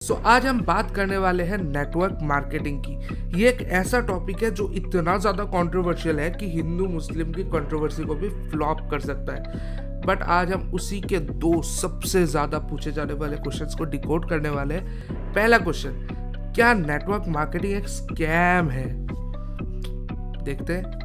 आज हम बात करने वाले हैं नेटवर्क मार्केटिंग की। ये एक ऐसा टॉपिक है जो इतना ज़्यादा कंट्रोवर्शियल है कि हिंदू मुस्लिम की कंट्रोवर्सी को भी फ्लॉप कर सकता है। बट आज हम उसी के दो सबसे ज़्यादा पूछे जाने वाले क्वेश्चंस को डिकोड करने वाले हैं। पहला क्वेश्चन, क्या नेटवर्क मार्केटिंग एक स्कैम है? देखते हैं।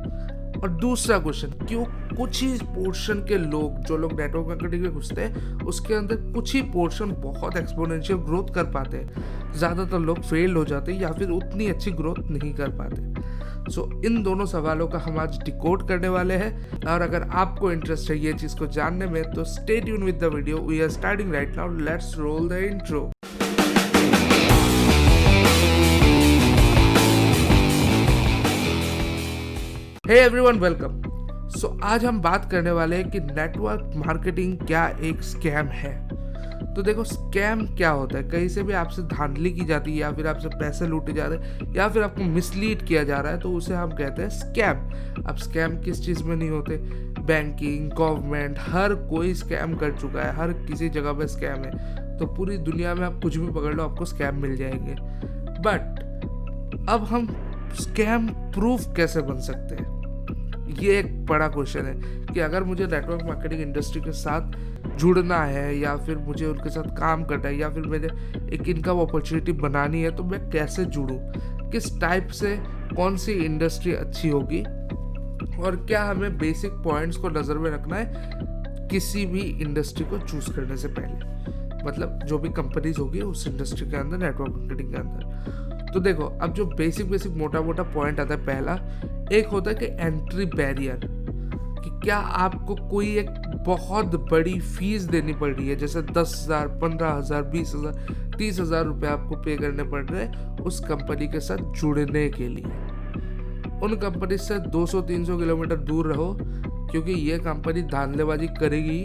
और दूसरा क्वेश्चन, क्यों कुछ ही पोर्शन के लोग, जो लोग नेटवर्क मार्केटिंग में घुसते हैं, उसके अंदर कुछ ही पोर्शन बहुत एक्सपोनेंशियल ग्रोथ कर पाते हैं, ज़्यादातर लोग फेल हो जाते हैं या फिर उतनी अच्छी ग्रोथ नहीं कर पाते। इन दोनों सवालों का हम आज डिकोड करने वाले हैं। और अगर आपको इंटरेस्ट है ये चीज़ को जानने में, तो stay tune with the video. We are starting right now, let's roll the intro. Hey everyone, welcome. आज हम बात करने वाले हैं कि नेटवर्क मार्केटिंग क्या एक स्कैम है। तो देखो, स्कैम क्या होता है? कहीं से भी आपसे धांधली की जाती है, या फिर आपसे पैसे लूटे जा रहे हैं, या फिर आपको मिसलीड किया जा रहा है, तो उसे हम कहते हैं स्कैम। अब स्कैम किस चीज़ में नहीं होते? बैंकिंग, गवर्नमेंट, हर कोई स्कैम कर चुका है, हर किसी जगह पे स्कैम है। तो पूरी दुनिया में आप कुछ भी पकड़ लो, आपको स्कैम मिल जाएंगे। बट अब हम स्कैम प्रूफ कैसे बन सकते हैं? ये एक बड़ा क्वेश्चन है कि अगर मुझे नेटवर्क मार्केटिंग इंडस्ट्री के साथ जुड़ना है, या फिर मुझे उनके साथ काम करना है, या फिर मुझे एक इनकम अपॉर्चुनिटी बनानी है, तो मैं कैसे जुड़ूं? किस टाइप से, कौन सी इंडस्ट्री अच्छी होगी, और क्या हमें बेसिक पॉइंट्स को नज़र में रखना है किसी भी इंडस्ट्री को चूज करने से पहले? मतलब जो भी कंपनीज होगी उस इंडस्ट्री के अंदर, नेटवर्क मार्केटिंग के अंदर। तो देखो, अब जो बेसिक मोटा मोटा पॉइंट आता है, पहला एक होता है कि एंट्री बैरियर, कि क्या आपको कोई एक बहुत बड़ी फीस देनी पड़ रही है, जैसे 10,000, 15,000, 20,000, 30,000 रुपये आपको पे करने पड़ रहे हैं उस कंपनी के साथ जुड़ने के लिए। उन कंपनी से 200-300 किलोमीटर दूर रहो, क्योंकि ये कंपनी धांधलेबाजी करेगी।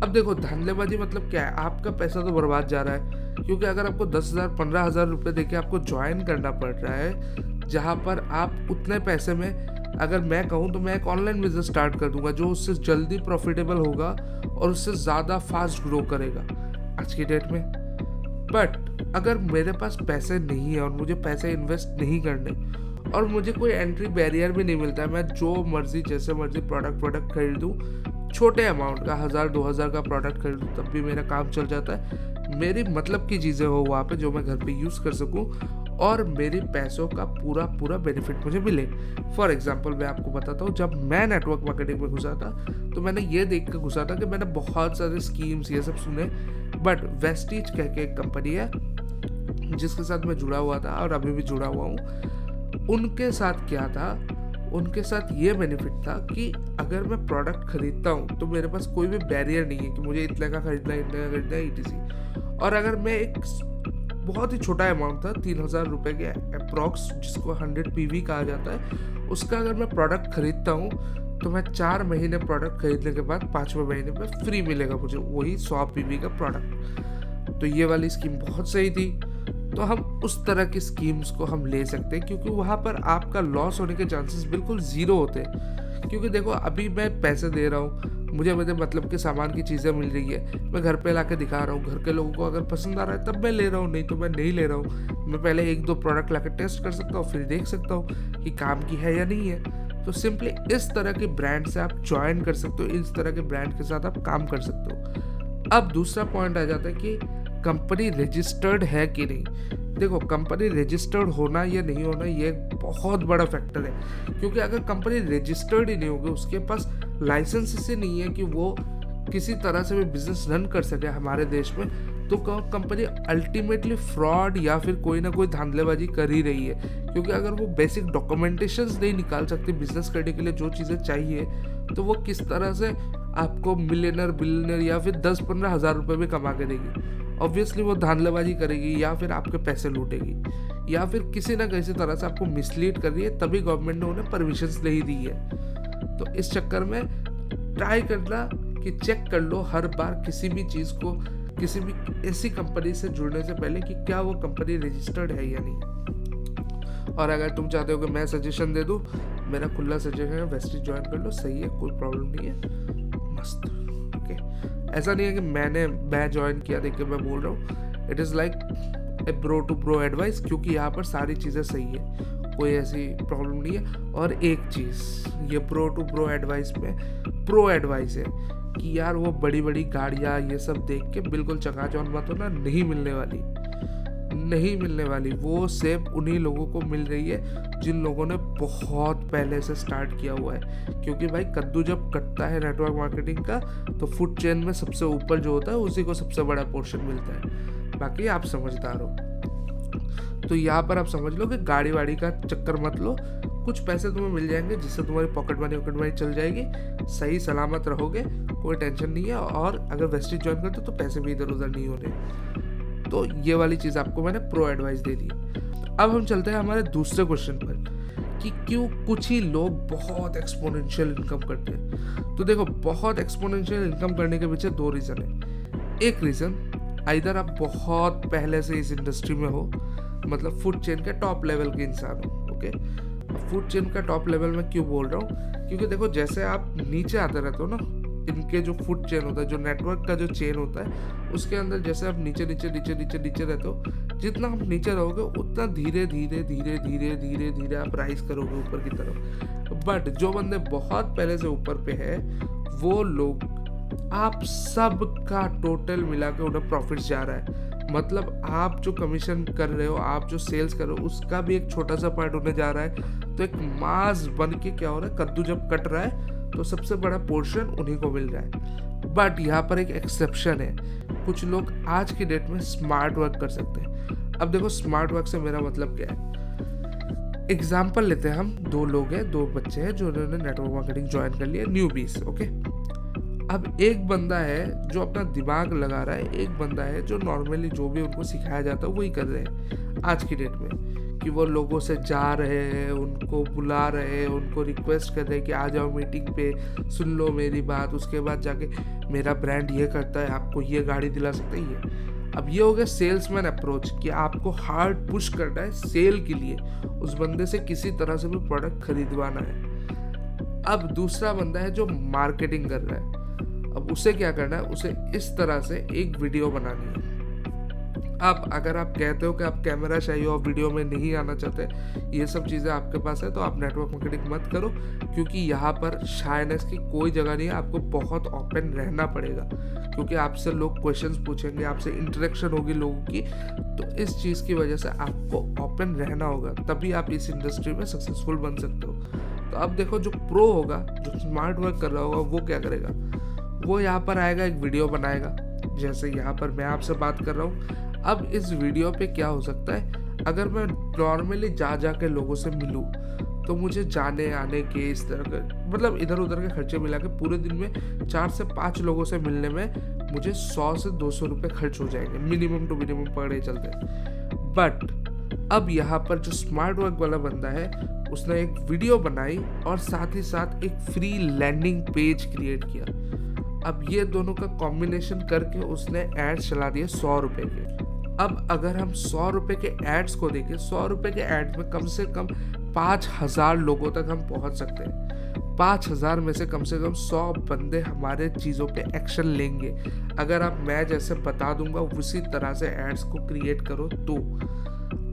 अब देखो, धांधलेबाजी मतलब क्या है? आपका पैसा तो बर्बाद जा रहा है, क्योंकि अगर आपको 10,000, 15,000 रुपये देके आपको ज्वाइन करना पड़ रहा है, जहाँ पर आप उतने पैसे में, अगर मैं कहूँ तो मैं एक ऑनलाइन बिजनेस स्टार्ट कर दूंगा जो उससे जल्दी प्रॉफिटेबल होगा और उससे ज़्यादा फास्ट ग्रो करेगा आज की डेट में। बट अगर मेरे पास पैसे नहीं है और मुझे पैसे इन्वेस्ट नहीं करने, और मुझे कोई एंट्री बैरियर भी नहीं मिलता है, मैं जो मर्जी जैसे मर्जी प्रोडक्ट खरीदूँ, छोटे अमाउंट का 1,000-2,000 का प्रोडक्ट खरीदूँ, तब भी मेरा काम चल जाता है। मेरी मतलब की चीज़ें हो वहाँ पे, जो मैं घर पे यूज़ कर सकूँ, और मेरे पैसों का पूरा बेनिफिट मुझे मिले। फॉर एग्जांपल मैं आपको बताता हूँ, जब मैं नेटवर्क मार्केटिंग में घुसा था, तो मैंने ये देख कर घुसा था कि मैंने बहुत सारे स्कीम्स ये सब सुने, बट वेस्टीज कह के एक कंपनी है जिसके साथ मैं जुड़ा हुआ था और अभी भी जुड़ा हुआ हूँ। उनके साथ क्या था? उनके साथ ये बेनिफिट था कि अगर मैं प्रोडक्ट खरीदता हूँ तो मेरे पास कोई भी बैरियर नहीं है कि मुझे इतने का खरीदना है ETC। और अगर मैं एक बहुत ही छोटा अमाउंट था, 3,000 रुपये के अप्रॉक्स, जिसको 100 PV कहा जाता है, उसका अगर मैं प्रोडक्ट खरीदता हूँ तो मैं 4 महीने प्रोडक्ट खरीदने के बाद 5वें महीने में फ्री मिलेगा मुझे वही 100 PV का प्रोडक्ट। तो ये वाली स्कीम बहुत सही थी। तो हम उस तरह की स्कीम्स को हम ले सकते हैं, क्योंकि वहाँ पर आपका लॉस होने के चांसेस बिल्कुल ज़ीरो होते हैं। क्योंकि देखो, अभी मैं पैसे दे रहा हूँ, मुझे मेरे मतलब के सामान की चीज़ें मिल रही है, मैं घर पे लाके दिखा रहा हूँ, घर के लोगों को अगर पसंद आ रहा है तब मैं ले रहा हूँ, नहीं तो मैं नहीं ले रहा हूँ। मैं पहले 1-2 प्रोडक्ट लाके टेस्ट कर सकता हूँ, फिर देख सकता हूँ कि काम की है या नहीं है। तो सिंपली इस तरह के ब्रांड से आप ज्वाइन कर सकते हो, इस तरह के ब्रांड के साथ आप काम कर सकते हो। अब दूसरा पॉइंट आ जाता है कि कंपनी रजिस्टर्ड है कि नहीं। देखो, कंपनी रजिस्टर्ड होना या नहीं होना ये एक बहुत बड़ा फैक्टर है, क्योंकि अगर कंपनी रजिस्टर्ड ही नहीं होगी, उसके पास लाइसेंस ही नहीं है कि वो किसी तरह से भी बिजनेस रन कर सके हमारे देश में, तो कंपनी अल्टीमेटली फ्रॉड या फिर कोई ना कोई धांधलेबाजी कर ही रही है। क्योंकि अगर वो बेसिक डॉक्यूमेंटेशंस नहीं निकाल सकती बिजनेस करने के लिए जो चीज़ें चाहिए, तो वो किस तरह से आपको मिलियनर, बिलियनर या फिर 10-15 हज़ार रुपये भी कमा के देगी? ऑब्वियसली वो धांधलेबाजी करेगी, या फिर आपके पैसे लूटेगी, या फिर किसी ना किसी तरह से आपको मिसलीड कर रही है, तभी गवर्नमेंट ने उन्हें परमिशंस ले ही दी है। तो इस चक्कर में ट्राई करना कि चेक कर लो हर बार किसी भी चीज़ को, किसी भी ऐसी कंपनी से जुड़ने से पहले, कि क्या वो कंपनी रजिस्टर्ड है या नहीं। और अगर तुम चाहते हो कि मैं सजेशन दे दूँ, मेरा खुला सजेशन है, वेस्टीज ज्वाइन कर लो, सही है, कोई प्रॉब्लम नहीं है, मस्त। ओके, ऐसा नहीं है कि मैं ज्वाइन किया देख के मैं बोल रहा हूँ। It is like bro to bro advice, क्योंकि यहाँ पर सारी चीज़ें सही है, कोई ऐसी प्रॉब्लम नहीं है। और एक चीज़, ये ब्रो टू ब्रो एडवाइस में प्रो एडवाइस है कि यार वो बड़ी बड़ी गाड़ियाँ ये सब देख के बिल्कुल चकाचौंध मत होना, नहीं मिलने वाली, नहीं मिलने वाली। वो सिर्फ उन्हीं लोगों को मिल रही है जिन लोगों ने बहुत पहले से स्टार्ट किया हुआ है, क्योंकि भाई कद्दू जब कटता है नेटवर्क मार्केटिंग का तो फूड चेन में सबसे ऊपर जो होता है उसी को सबसे बड़ा पोर्शन मिलता है। बाकी आप समझदार हो, तो यहाँ पर आप समझ लो कि गाड़ी वाड़ी का चक्कर मत लो, कुछ पैसे तुम्हें मिल जाएंगे जिससे तुम्हारी पॉकेट मनी चल जाएगी, सही सलामत रहोगे, कोई टेंशन नहीं है। और अगर वेस्टेज ज्वाइन करते तो पैसे भी इधर उधर नहीं होने। तो ये वाली चीज़ आपको मैंने प्रो एडवाइस दे दी। अब हम चलते हैं हमारे दूसरे क्वेश्चन पर कि क्यों कुछ ही लोग बहुत एक्सपोनेंशियल इनकम करते हैं। तो देखो, बहुत एक्सपोनेंशियल इनकम करने के पीछे दो रीज़न है। एक रीज़न, आइदर आप बहुत पहले से इस इंडस्ट्री में हो, मतलब फूड चेन के टॉप लेवल के इंसान हो। ओके, फूड चेन का टॉप लेवल में क्यों बोल रहा हूँ, क्योंकि देखो जैसे आप नीचे आते रहते हो ना, इनके जो फूड चेन होता है, जो नेटवर्क का जो चेन होता है, उसके अंदर जैसे आप नीचे नीचे नीचे नीचे नीचे रहते हो, जितना आप नीचे रहोगे उतना धीरे धीरे धीरे धीरे धीरे धीरे आप राइज करोगे ऊपर की तरफ। बट जो बंदे बहुत पहले से ऊपर पे है, वो लोग आप सब का टोटल मिला के उन्हें प्रॉफिट जा रहा है। मतलब आप जो कमीशन कर रहे हो, आप जो सेल्स कर रहे हो, उसका भी एक छोटा सा पार्ट उन्हें जा रहा है। तो एक मास बन के क्या हो रहा है, कद्दू जब कट रहा है तो सबसे बड़ा पोर्शन उन्हीं को मिल रहा है। बट यहाँ पर एक एक्सेप्शन है, कुछ लोग आज की डेट में स्मार्ट वर्क कर सकते हैं। अब देखो, स्मार्ट वर्क से मेरा मतलब क्या है। एग्जाम्पल लेते हैं हम, दो लोग हैं, दो बच्चे हैं जो उन्होंने नेटवर्क मार्केटिंग ज्वाइन कर लिया, न्यूबीज। ओके, अब एक बंदा है जो अपना दिमाग लगा रहा है, एक बंदा है जो नॉर्मली जो भी उनको सिखाया जाता है वही कर रहे हैं आज की डेट में, कि वो लोगों से जा रहे हैं, उनको बुला रहे हैं, उनको रिक्वेस्ट कर रहे हैं कि आ जाओ मीटिंग पे, सुन लो मेरी बात, उसके बाद जाके मेरा ब्रांड ये करता है, आपको ये गाड़ी दिला सकता है ये। अब ये हो गया सेल्समैन अप्रोच, कि आपको हार्ड पुश करना है सेल के लिए, उस बंदे से किसी तरह से भी प्रोडक्ट खरीदवाना है। अब दूसरा बंदा है जो मार्केटिंग कर रहा है, अब उसे क्या करना है, उसे इस तरह से एक वीडियो बनानी है। अब अगर आप कहते हो कि आप कैमरा चाहिए और वीडियो में नहीं आना चाहते, ये सब चीज़ें आपके पास है, तो आप नेटवर्क मार्केटिंग मत करो, क्योंकि यहाँ पर शायनेस की कोई जगह नहीं है। आपको बहुत ओपन रहना पड़ेगा, क्योंकि आपसे लोग क्वेश्चंस पूछेंगे, आपसे इंटरेक्शन होगी लोगों की, तो इस चीज़ की वजह से आपको ओपन रहना होगा, तभी आप इस इंडस्ट्री में सक्सेसफुल बन सकते हो। तो अब देखो, जो प्रो होगा, जो स्मार्ट वर्क कर रहा होगा, वो क्या करेगा, वो यहाँ पर आएगा, एक वीडियो बनाएगा, जैसे यहाँ पर मैं आपसे बात कर रहा हूँ। अब इस वीडियो पे क्या हो सकता है, अगर मैं नॉर्मली जा के लोगों से मिलूँ, तो मुझे जाने आने के इस तरह के, मतलब इधर उधर के खर्चे मिला के पूरे दिन में 4 से 5 लोगों से मिलने में मुझे 100 से 200 रुपये खर्च हो जाएंगे, मिनिमम टू मिनिमम पकड़े चलते। बट अब यहाँ पर जो स्मार्ट वर्क वाला बंदा है, उसने एक वीडियो बनाई और साथ ही साथ एक फ्री लैंडिंग पेज क्रिएट किया। अब ये दोनों का कॉम्बिनेशन करके उसने एड्स चला दिए 100 रुपये के। अब अगर हम 100 रुपये के एड्स को देखें, 100 रुपये के एड्स में कम से कम 5000 लोगों तक हम पहुंच सकते हैं। 5000 में से कम 100 बंदे हमारे चीज़ों पे एक्शन लेंगे। अगर आप मैं जैसे बता दूंगा उसी तरह से एड्स को क्रिएट करो तो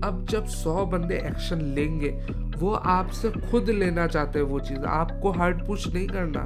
अब जब 100 बंदे एक्शन लेंगे, वो आपसे खुद लेना चाहते हैं वो चीज़, आपको हार्ड पुश नहीं करना,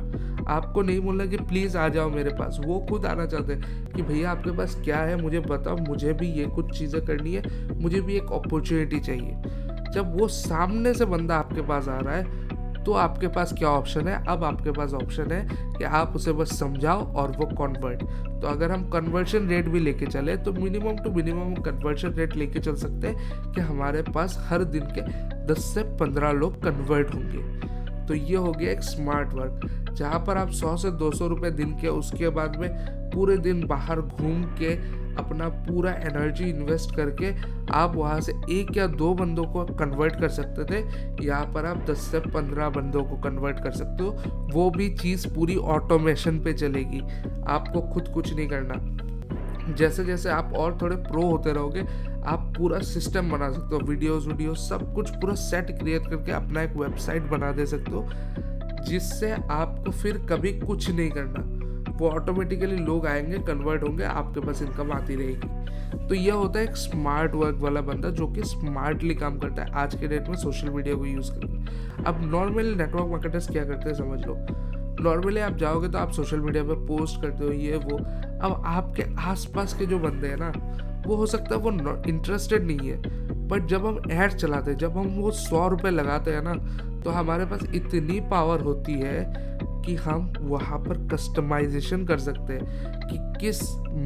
आपको नहीं बोलना कि प्लीज़ आ जाओ मेरे पास, वो खुद आना चाहते हैं कि भैया आपके पास क्या है मुझे बताओ, मुझे भी ये कुछ चीज़ें करनी है, मुझे भी एक अपॉर्चुनिटी चाहिए। जब वो सामने से बंदा आपके पास आ रहा है, तो आपके पास क्या ऑप्शन है, अब आपके पास ऑप्शन है कि आप उसे बस समझाओ और वो कन्वर्ट। तो अगर हम कन्वर्शन रेट भी लेके चले, तो minimum to minimum conversion rate लेके चल सकते हैं कि हमारे पास हर दिन के 10 से 15 लोग कन्वर्ट होंगे। तो ये हो गया एक स्मार्ट वर्क, जहाँ पर आप 100 से 200 रुपये दिन के, उसके बाद में पूरे दिन बाहर घूम के अपना पूरा एनर्जी इन्वेस्ट करके आप वहाँ से 1 या 2 बंदों को कन्वर्ट कर सकते थे। यहाँ पर आप 10 से 15 बंदों को कन्वर्ट कर सकते हो, वो भी चीज़ पूरी ऑटोमेशन पे चलेगी, आपको खुद कुछ नहीं करना। जैसे जैसे आप और थोड़े प्रो होते रहोगे, आप पूरा सिस्टम बना सकते हो, वीडियोस सब कुछ पूरा सेट क्रिएट करके अपना एक वेबसाइट बना दे सकते हो, जिससे आपको फिर कभी कुछ नहीं करना। वो ऑटोमेटिकली लोग आएंगे, कन्वर्ट होंगे, आपके पास इनकम आती रहेगी। तो यह होता है एक स्मार्ट वर्क वाला बंदा जो कि स्मार्टली काम करता है आज के डेट में सोशल मीडिया को यूज़ करके। अब नॉर्मल नेटवर्क मार्केटर्स क्या करते हैं समझ लो। नॉर्मली आप जाओगे तो आप सोशल मीडिया पे पोस्ट करते हो ये वो। अब आपके आसपास के जो बंदे हैं ना, वो हो सकता है वो इंटरेस्टेड नहीं है, बट जब हम ऐड चलाते हैं, जब हम वो 100 रुपये लगाते हैं ना, तो हमारे पास इतनी पावर होती है कि हम वहाँ पर कस्टमाइजेशन कर सकते हैं कि किस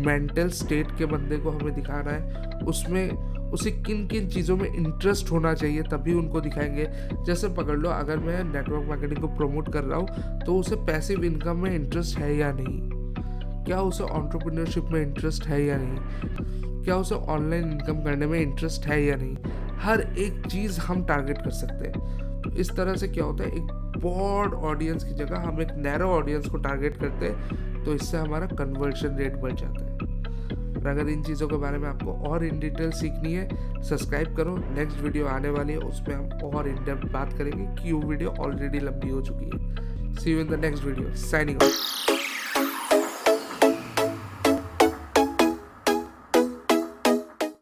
मेंटल स्टेट के बंदे को हमें दिखाना है, उसमें उसे किन किन चीज़ों में इंटरेस्ट होना चाहिए, तभी उनको दिखाएंगे। जैसे पकड़ लो, अगर मैं नेटवर्क मार्केटिंग को प्रमोट कर रहा हूँ तो उसे पैसिव इनकम में इंटरेस्ट है या नहीं, क्या उसे एंटरप्रेन्योरशिप में इंटरेस्ट है या नहीं, क्या उसे ऑनलाइन इनकम करने में इंटरेस्ट है या नहीं, हर एक चीज़ हम टारगेट कर सकते हैं। तो इस तरह से क्या होता है, एक ब्रॉड ऑडियंस की जगह हम एक नैरो ऑडियंस को टारगेट करते हैं, तो इससे हमारा कन्वर्जन रेट बढ़ जाता है। और अगर इन चीज़ों के बारे में आपको और इन डिटेल सीखनी है, सब्सक्राइब करो, नेक्स्ट वीडियो आने वाली है, उसमें हम और इन डेप्थ बात करेंगे कि वो वीडियो ऑलरेडी लंबी हो चुकी है। See you in the next video, signing of.